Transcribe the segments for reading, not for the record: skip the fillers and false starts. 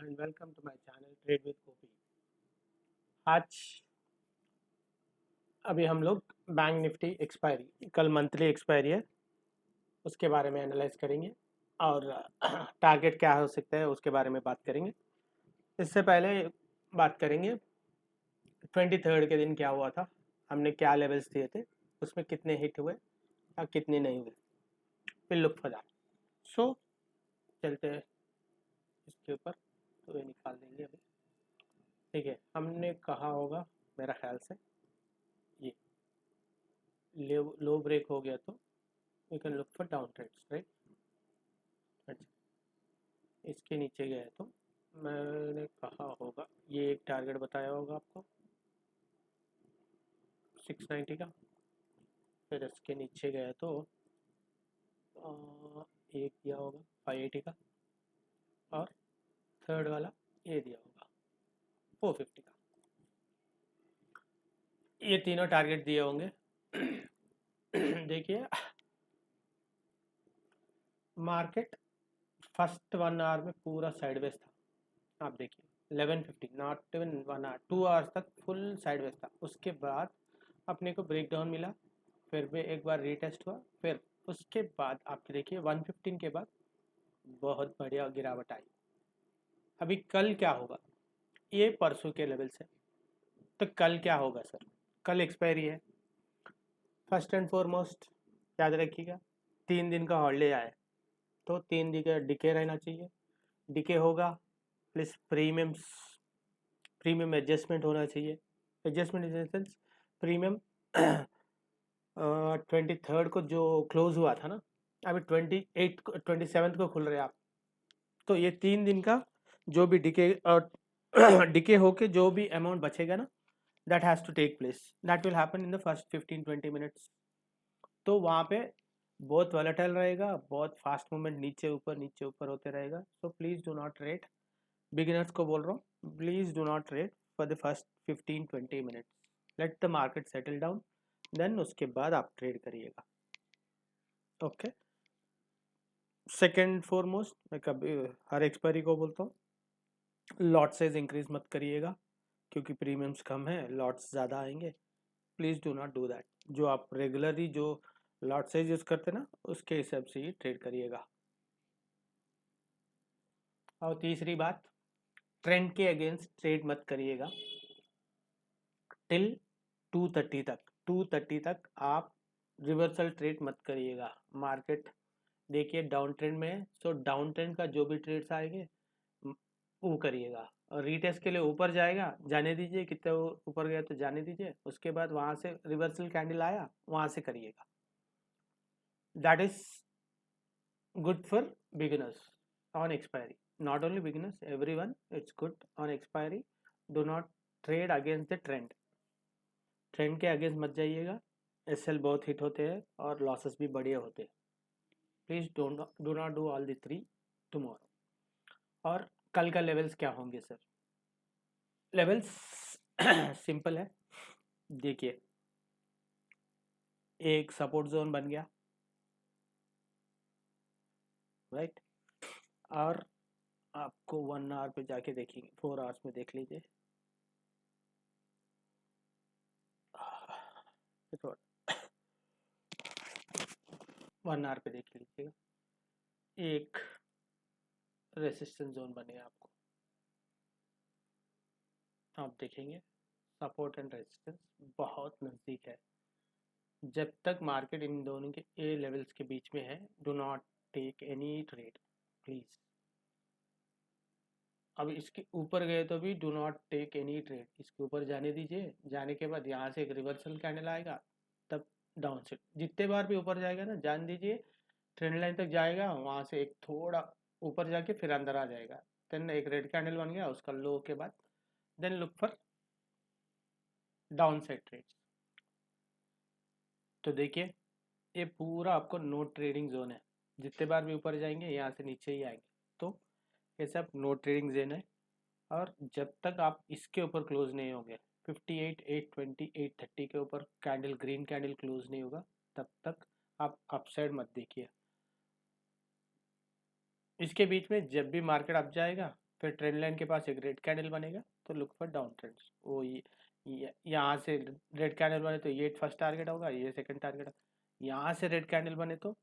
and welcome to my channel Trade with Gopi। आज अभी हम लोग बैंक निफ्टी एक्सपायरी, कल मंथली एक्सपायरी है, उसके बारे में एनालाइज करेंगे और टारगेट क्या हो सकता है उसके बारे में बात करेंगे। इससे पहले बात करेंगे 23 के दिन क्या हुआ था, हमने क्या लेवल्स दिए थे, उसमें कितने हिट हुए या कितने नहीं हुए। फिर लुक फॉर दैट। सो चलते हैं इसके ऊपर, तो ये निकाल देंगे अभी। ठीक है, हमने कहा होगा मेरा ख्याल से ये लो ब्रेक हो गया तो you can look for down trades, right. अच्छा, इसके नीचे गया तो मैंने कहा होगा ये एक टारगेट बताया होगा आपको 690 का। फिर इसके नीचे गया तो एक दिया होगा 580 का, और थर्ड वाला ये दिया होगा 450 का। ये तीनों टारगेट दिए होंगे। देखिए मार्केट फर्स्ट 1 आवर में पूरा साइडवेज था। आप देखिए 1150, नॉट इवन 1 आवर, 2 आवर्स तक फुल साइडवेज था। उसके बाद अपने को ब्रेक डाउन मिला, फिर भी एक बार रीटेस्ट हुआ, फिर उसके बाद आप देखिए 115 के बाद बहुत बढ़िया गिरावट आई। अभी कल क्या होगा, ये परसों के लेवल से, तो कल क्या होगा सर, कल एक्सपायरी है। फर्स्ट एंड फॉरमोस्ट याद रखिएगा 3 दिन का हॉलीडे आए तो 3 दिन का डिके रहना चाहिए। डिके होगा प्लस प्रीमियम एडजस्टमेंट होना चाहिए। Adjustment in the sense premium 23 को जो क्लोज हुआ था ना, अभी 27 को खुल रहे आप, तो ये 3 दिन का जो भी डिके डिके होके जो भी अमाउंट बचेगा ना, that has to take place, that will happen in the first 15-20 minutes. तो वहाँ पे बहुत वॉलेटाइल रहेगा, बहुत फास्ट मूवमेंट नीचे ऊपर होते रहेगा। So please do not trade, beginners को बोल रहा हूँ, please do not trade for the first 15-20 minutes. Let the market settle down, then उसके बाद आप ट्रेड करिएगा। ओके, सेकेंड फॉरमोस्ट मैं कभी हर एक्सपायरी को बोलता हूँ, लॉट साइज इंक्रीज मत करिएगा, क्योंकि प्रीमियम्स कम है, लॉट्स ज़्यादा आएंगे। Please do not do that. जो आप रेगुलरली जो लॉट साइज यूज़ करते ना, उसके हिसाब से ही ट्रेड करिएगा। और तीसरी बात, ट्रेंड के अगेंस्ट ट्रेड मत करिएगा टिल 230 तक आप रिवर्सल ट्रेड मत करिएगा। मार्केट देखिए डाउन ट्रेंड में है, सो डाउन ट्रेंड का जो भी ट्रेड्स आएंगे वो करिएगा। और रीटेस्ट के लिए ऊपर जाएगा, जाने दीजिए, कितने ऊपर गया तो जाने दीजिए, उसके बाद वहाँ से रिवर्सल कैंडल आया वहाँ से करिएगा। That is good for beginners on expiry, not only beginners, everyone, it's good on expiry. Do not trade against the trend, trend के अगेंस्ट मत जाइएगा, एसएल बहुत हिट होते हैं और लॉसेस भी बढ़िया होते हैं। Please do not do all the 3 tomorrow. और कल का लेवल्स क्या होंगे सर? लेवल्स सिंपल है, देखिए एक सपोर्ट जोन बन गया, राइट। और आपको 1 आवर पे जाके देखेंगे, 4 आवर्स में देख लीजिए, 1 आवर पे देख लीजिएगा, एक रेसिस्टेंस जोन बनेगा आपको। आप देखेंगे सपोर्ट एंड रेजिस्टेंस बहुत नज़दीक है। जब तक मार्केट इन दोनों के ए लेवल्स के बीच में है, do not take any trade please. अब इसके ऊपर गए तो भी do not take any trade, इसके ऊपर जाने दीजिए, जाने के बाद यहाँ से एक रिवर्सल कैंडल आएगा, तब डाउन सेट, जितने बार भी ऊपर जाएगा ना, जान दीजिए ट्रेंड लाइन तक जाएगा, वहाँ से एक थोड़ा ऊपर जाके फिर अंदर आ जाएगा, देन एक रेड कैंडल बन गया उसका लो के बाद, then look for down side trades. तो देखिए ये पूरा आपको नो ट्रेडिंग जोन है, जितने बार भी ऊपर जाएंगे यहाँ से नीचे ही आएंगे, तो ऐसे आप नो ट्रेडिंग जोन है। और जब तक आप इसके ऊपर क्लोज नहीं होंगे, 58, 820, 830 के ऊपर कैंडल, ग्रीन कैंडल क्लोज नहीं होगा, तब तक आप अपसाइड मत देखिए। इसके बीच में जब भी मार्केट अप जाएगा फिर ट्रेंड लाइन के पास एक रेड कैंडल बनेगा तो लुक फॉर डाउन ट्रेंड्स। वो यहाँ से रेड कैंडल बने तो ये फर्स्ट टारगेट होगा, ये सेकंड टारगेट होगा। यहाँ से रेड कैंडल बने तो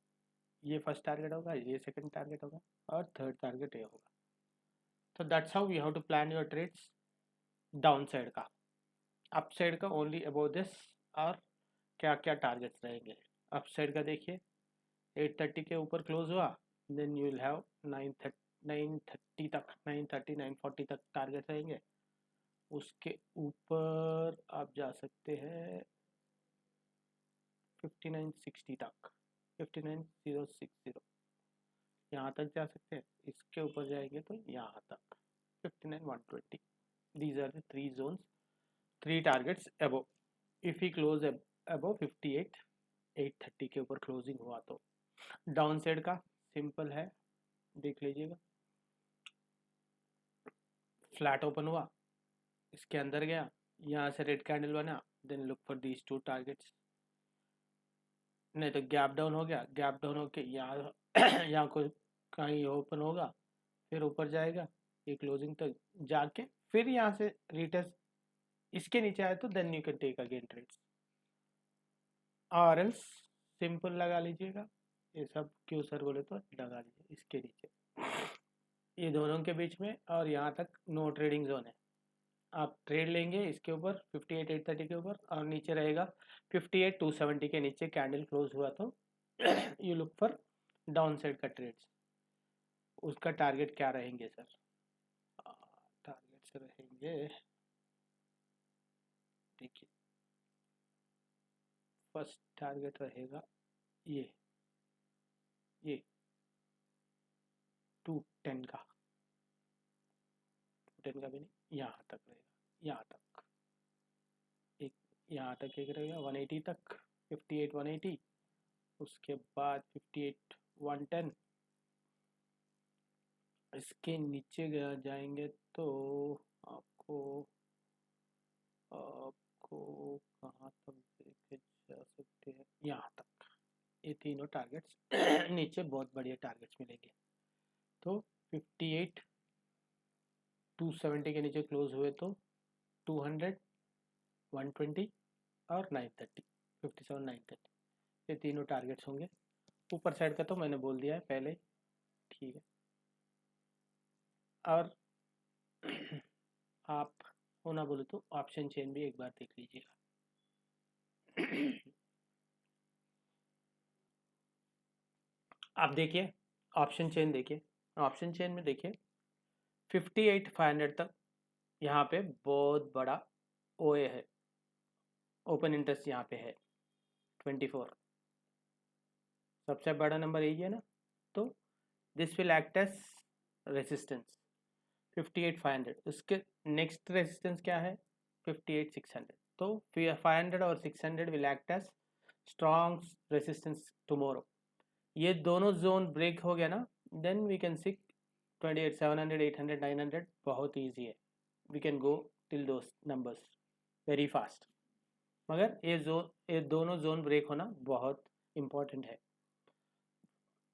ये फर्स्ट टारगेट होगा, ये सेकंड टारगेट होगा और थर्ड टारगेट ये होगा। तो that's how you have to plan your trades. Down side का, अप साइड का ओनली अबाउट दिस। और क्या क्या टारगेट्स रहेंगे अप साइड का देखिए, 830 के ऊपर क्लोज हुआ, देन यू विल हैव 930 तक, 930 940 तक टारगेट रहेंगे। उसके ऊपर आप जा सकते हैं 5960 तक, 59060 यहाँ तक जा सकते हैं। इसके ऊपर जाएंगे तो यहाँ तक 59120। These are the 3 zones, 3 targets above. If he close above 830 के ऊपर क्लोजिंग हुआ तो। डाउन साइड का सिंपल है, देख लीजिएगा। फ्लैट ओपन हुआ, इसके अंदर गया, यहाँ से रेड कैंडल बना, then look for these 2 targets. नहीं तो गैप डाउन हो गया, गैप डाउन होके यहाँ यहाँ को कहीं ओपन होगा, फिर ऊपर जाएगा, ये क्लोजिंग तक जाके फिर यहाँ से रिटेस्ट इसके नीचे आए तो then you can take again trades. और एल्स सिंपल लगा लीजिएगा, ये सब क्यों सर बोले तो लगा लीजिए इसके नीचे, ये दोनों के बीच में, और यहाँ तक नो ट्रेडिंग जोन है। आप ट्रेड लेंगे इसके ऊपर 58,830 के ऊपर, और नीचे रहेगा 58,270 के नीचे कैंडल क्लोज हुआ तो you look for down side का ट्रेड्स। उसका टारगेट क्या रहेंगे सर? टारगेट्स रहेंगे, देखिए फर्स्ट टारगेट रहेगा ये 210 का, 210 का भी नहीं, यहाँ तक रहेगा, यहाँ तक एक, यहाँ तक एक रहेगा 180 तक, 58,180। उसके बाद 58,110। इसके नीचे जाएंगे तो आपको कहाँ तक देखे जा सकते हैं, यहाँ तक। ये तीनों टारगेट्स नीचे बहुत बढ़िया टारगेट्स मिलेंगे। तो 58,270 के नीचे क्लोज हुए तो 200, 120 और 930, 57,930, ये तीनों टारगेट्स होंगे। ऊपर साइड का तो मैंने बोल दिया है पहले, ठीक है। और आप होना बोले तो ऑप्शन चेन भी एक बार देख लीजिएगा। आप देखिए ऑप्शन चेन, देखिए ऑप्शन चेन में देखिए 58,500 तक यहाँ पे बहुत बड़ा ओए है, ओपन इंटरेस्ट यहाँ पे है 24, सबसे बड़ा नंबर यही है ना। तो this will act as resistance 58,500। उसके नेक्स्ट रेसिस्टेंस क्या है 58,600। तो 500 और 600 will act as strong resistance tomorrow. ये दोनों जोन ब्रेक हो गया ना, देन वी कैन सी 28,700, 800, 900 बहुत ईजी है, we can go till those numbers very fast. मगर ये दोनों जोन ब्रेक होना बहुत इम्पोर्टेंट है।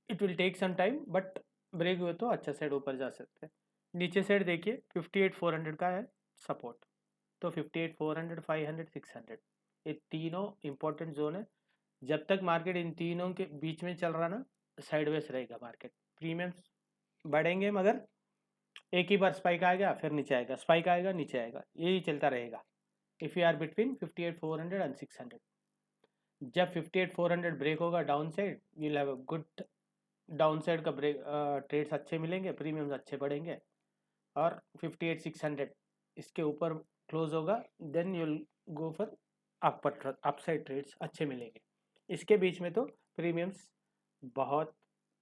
It will take some time, but break हुए तो अच्छा साइड ऊपर जा सकते हैं। नीचे साइड देखिए 58,400 का है सपोर्ट, तो 58,400, 500, 600 ये तीनों इम्पोर्टेंट जोन है। जब तक मार्केट इन तीनों के बीच में चल रहा ना, साइडवेज रहेगा मार्केट। प्रीमियम्स बढ़ेंगे मगर एक ही बार स्पाइक आएगा फिर नीचे आएगा, स्पाइक आएगा नीचे आएगा, यही चलता रहेगा। If you are between 58,400 and 600, जब 58,400 ब्रेक होगा down side, you will have a good down side का ब्रेक, ट्रेड्स अच्छे मिलेंगे, प्रीमियम्स अच्छे बढ़ेंगे। और 58,600 इसके ऊपर क्लोज होगा, then you will go for upside trades अच्छे मिलेंगे। इसके बीच में तो प्रीमियम्स बहुत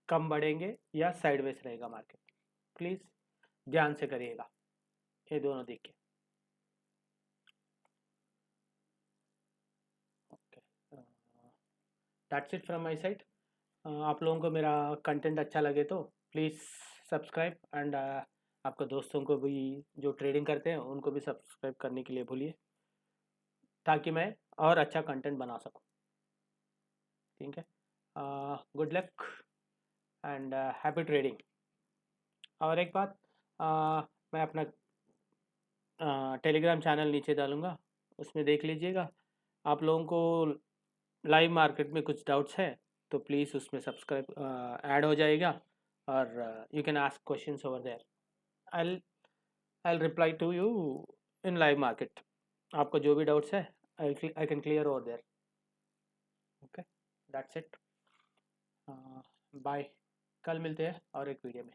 कम बढ़ेंगे या साइडवेज रहेगा मार्केट। प्लीज़ ध्यान से करिएगा, ये दोनों देखिए। Okay, that's it from my side. आप लोगों को मेरा कंटेंट अच्छा लगे तो प्लीज़ सब्सक्राइब, एंड आपके दोस्तों को भी जो ट्रेडिंग करते हैं उनको भी सब्सक्राइब करने के लिए भूलिए, ताकि मैं और अच्छा कंटेंट बना सकूं। ठीक है, good luck and happy trading. और एक बात, मैं अपना टेलीग्राम चैनल नीचे डालूँगा, उसमें देख लीजिएगा। आप लोगों को लाइव मार्केट में कुछ डाउट्स है तो प्लीज़ उसमें सब्सक्राइब ऐड हो जाएगा, और you can ask questions over there. I I reply to you in live market. आपको जो भी डाउट्स है I can clear over there. Okay, that's it. Bye. कल मिलते हैं और एक वीडियो में।